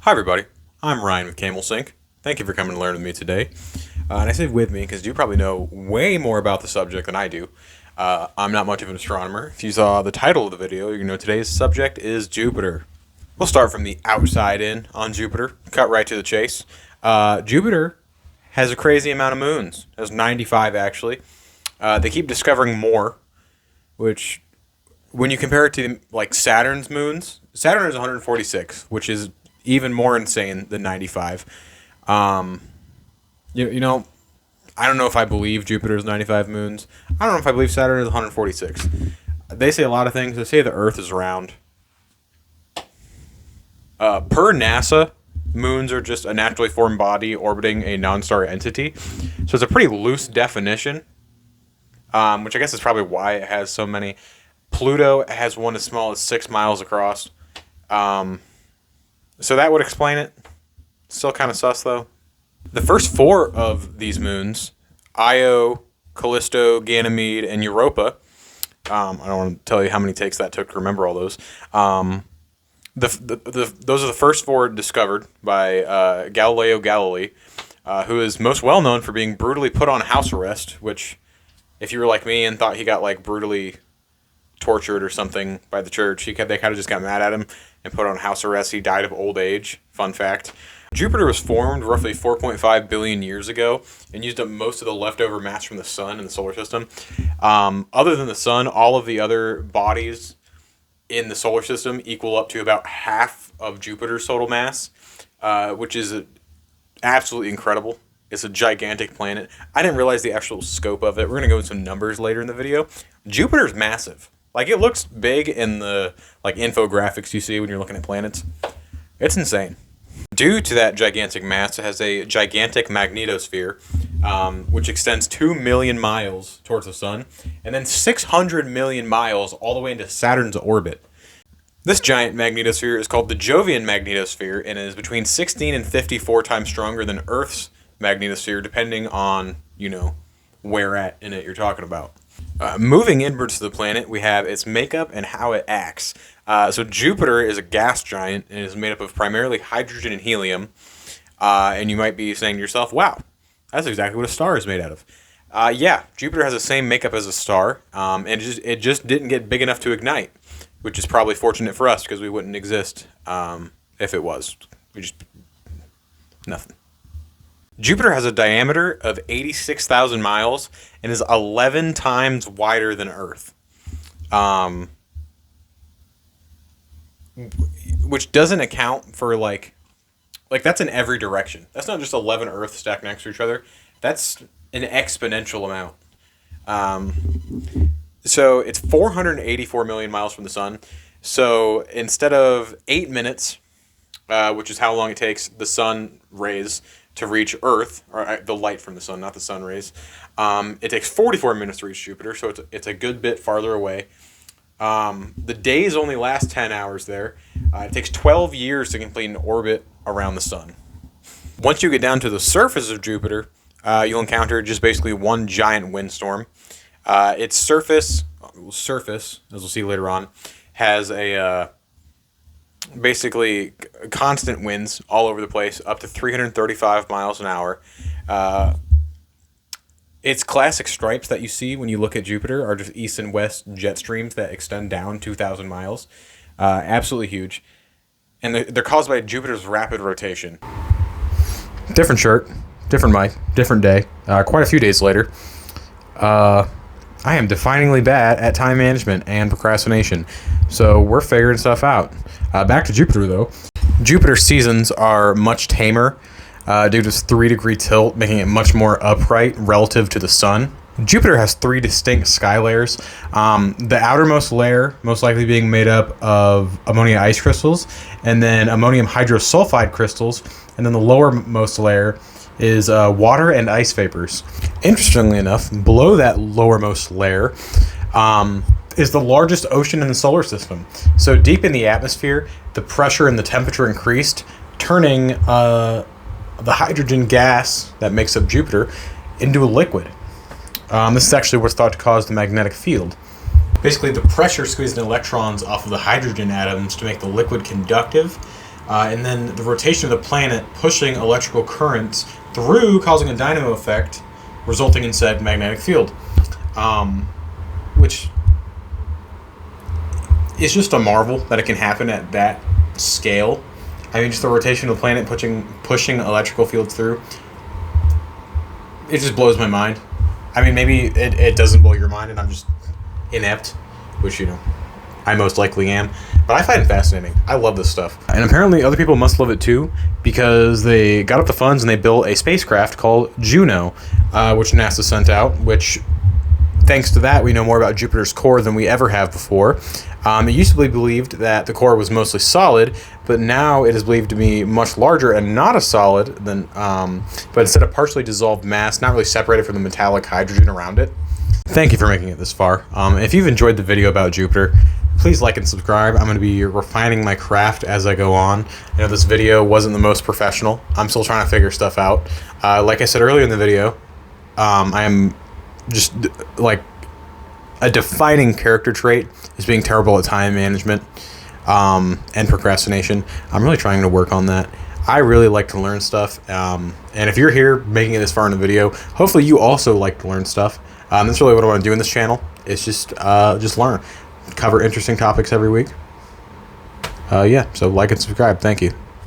Hi everybody, I'm Ryan with Camel Sync. Thank you for coming to learn with me today. And I say with me because you probably know way more about the subject than I do. I'm not much of an astronomer. If you saw the title of the video, you know today's subject is Jupiter. We'll start from the outside in on Jupiter, cut right to the chase. Jupiter has a crazy amount of moons. It has 95 actually. They keep discovering more, which when you compare it to like Saturn's moons, Saturn is 146, which is even more insane than 95. You know, I don't know if I believe Jupiter's 95 moons. I don't know if I believe Saturn is 146. They say a lot of things. They say the Earth is round. Per NASA, moons are just a naturally formed body orbiting a non-star entity. So it's a pretty loose definition, which I guess is probably why it has so many. Pluto has one as small as 6 miles across. So that would explain it. Still kind of sus, though. The first 4 of these moons, Io, Callisto, Ganymede, and Europa, I don't want to tell you how many takes that took to remember all those. Those are the first 4 discovered by Galileo Galilei, who is most well known for being brutally put on house arrest, which, if you were like me and thought he got like brutally tortured or something by the church, they kind of just got mad at him and put on house arrest. He died of old age. Fun fact. Jupiter was formed roughly 4.5 billion years ago and used up most of the leftover mass from the sun in the solar system. Other than the sun, all of the other bodies in the solar system equal up to about half of Jupiter's total mass, which is absolutely incredible. It's a gigantic planet. I didn't realize the actual scope of it. We're going to go into some numbers later in the video. Jupiter's massive. Like, it looks big in the like infographics you see when you're looking at planets. It's insane. Due to that gigantic mass, it has a gigantic magnetosphere, which extends 2 million miles towards the sun, and then 600 million miles all the way into Saturn's orbit. This giant magnetosphere is called the Jovian magnetosphere, and is between 16 and 54 times stronger than Earth's magnetosphere, depending on, where at in it you're talking about. Moving inwards to the planet, we have its makeup and how it acts. So Jupiter is a gas giant and is made up of primarily hydrogen and helium. And you might be saying to yourself, wow, that's exactly what a star is made out of. Yeah, Jupiter has the same makeup as a star, and it just didn't get big enough to ignite, which is probably fortunate for us because we wouldn't exist if it was. Nothing. Jupiter has a diameter of 86,000 miles and is 11 times wider than Earth. Which doesn't account for like that's in every direction. That's not just 11 Earths stacked next to each other. That's an exponential amount. So it's 484 million miles from the sun. So instead of 8 minutes, which is how long it takes the sun rays to reach Earth, or the light from the sun, not the sun rays, it takes 44 minutes to reach Jupiter, so it's a good bit farther away. The days only last 10 hours there. It takes 12 years to complete an orbit around the sun. Once you get down to the surface of Jupiter, you'll encounter just basically one giant windstorm. Its surface, as we'll see later on, has basically constant winds all over the place, up to 335 miles an hour. Its classic stripes that you see when you look at Jupiter are just east and west jet streams that extend down 2,000 miles. Absolutely huge. And they're caused by Jupiter's rapid rotation. Different shirt, different mic, different day. Quite a few days later. I am definingly bad at time management and procrastination, so we're figuring stuff out. Back to Jupiter, though. Jupiter's seasons are much tamer due to its 3-degree tilt, making it much more upright relative to the sun. Jupiter has 3 distinct sky layers. The outermost layer most likely being made up of ammonia ice crystals, and then ammonium hydrosulfide crystals, and then the lowermost layer is water and ice vapors. Interestingly enough, below that lowermost layer is the largest ocean in the solar system. So deep in the atmosphere, the pressure and the temperature increased, turning the hydrogen gas that makes up Jupiter into a liquid. This is actually what's thought to cause the magnetic field. Basically, the pressure squeezed electrons off of the hydrogen atoms to make the liquid conductive, and then the rotation of the planet pushing electrical currents through, causing a dynamo effect, resulting in said magnetic field. Which is just a marvel that it can happen at that scale. I mean, just the rotation of the planet pushing electrical fields through. It just blows my mind. I mean, maybe it doesn't blow your mind and I'm just inept, which, I most likely am. But I find it fascinating. I love this stuff. And apparently other people must love it too, because they got up the funds and they built a spacecraft called Juno, which NASA sent out, which, thanks to that, we know more about Jupiter's core than we ever have before. It used to be believed that the core was mostly solid, but now it is believed to be much larger and not a solid than, but instead of partially dissolved mass, not really separated from the metallic hydrogen around it. Thank you for making it this far. If you've enjoyed the video about Jupiter, please like and subscribe. I'm going to be refining my craft as I go on. I know this video wasn't the most professional. I'm still trying to figure stuff out. Like I said earlier in the video, I am just like a defining character trait is being terrible at time management and procrastination. I'm really trying to work on that. I really like to learn stuff, and if you're here making it this far in the video, hopefully you also like to learn stuff. That's really what I want to do in this channel. It's just learn, cover interesting topics every week. Yeah, so like and subscribe. Thank you.